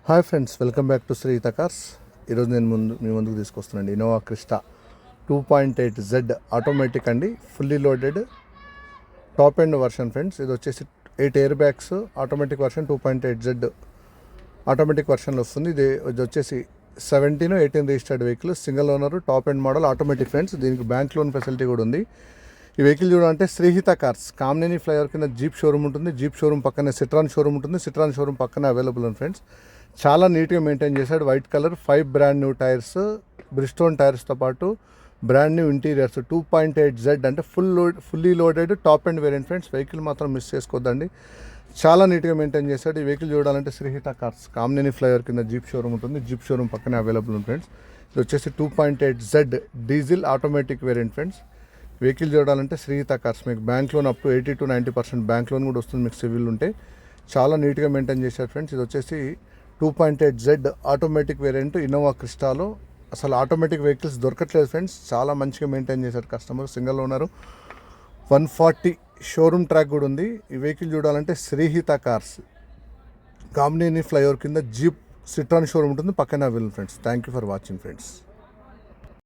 Hi friends, welcome back to Srihitha cars. ఈరోజు నేను మీ ముందుకు తీసుకొస్తున్నాను ఇన్నోవా క్రిస్టా 2.8Z ఆటోమేటిక్ అండి, fully loaded top end version friends. ఇది వచ్చేసి 8 air bags automatic version 2.8Z automatic వర్షన్లో వస్తుంది. ఇది వచ్చేసి 17-18 registered vehicle, single owner, top end model automatic friends. దీనికి బ్యాంక్ లోన్ ఫెసిలిటీ కూడా ఉంది. ఈ వెహికల్ చూడాలంటే శ్రీహిత కార్స్ కామినేని ఫ్లైఓవర్ కింద జీప్ షోరూమ్ ఉంటుంది. జీప్ షోరూమ్ పక్కనే సిట్రాన్ షోరూమ్ ఉంటుంది. సిట్రాన్ షోరూమ్ పక్కనే అవైలబుల్ ఉంది ఫ్రెండ్స్. చాలా నీట్గా మెయింటైన్ చేశాడు. White colour 5 brand new tyres, Bridgestone టైర్స్తో పాటు బ్రాండ్ న్యూ ఇంటీరియర్స్. 2.8Z అంటే fully loaded top end variant friends. Vehicle మాత్రం మిస్ చేసుకోవద్దండి, చాలా నీట్గా మెయింటైన్ చేశాడు. ఈ వెహికల్ చూడాలంటే శ్రీహిత కార్స్ కామినేని ఫ్లైఓవర్ కింద జీప్ షోరూమ్ ఉంటుంది. జీప్ షోరూమ్ పక్కనే అవైలబుల్ ఉంది ఫ్రెండ్స్. ఇది వచ్చేసి 2.8Z diesel automatic variant friends. Vehicle చూడాలంటే శ్రీహిత కార్స్. మీకు bank loan up to 80-90% bank loan కూడా వస్తుంది మీకు సివిల్ ఉంటే. చాలా నీట్గా మెయింటైన్ చేశారు ఫ్రెండ్స్. ఇది వచ్చేసి 2.8Z ఆటోమేటిక్ వేరియంట్ ఇన్నోవా క్రిస్టాలో. అసలు ఆటోమేటిక్ వెహికల్స్ దొరకట్లేదు ఫ్రెండ్స్. చాలా మంచిగా మెయింటైన్ చేశారు customer. Single owner, 140 showroom track కూడా ఉంది. ఈ వెహికల్ చూడాలంటే శ్రీహిత కార్స్ కామినేని ఫ్లైఓవర్ కింద జీప్ సిట్రాన్ షోరూమ్ ఉంటుంది, పక్కన available friends. Thank you for watching friends.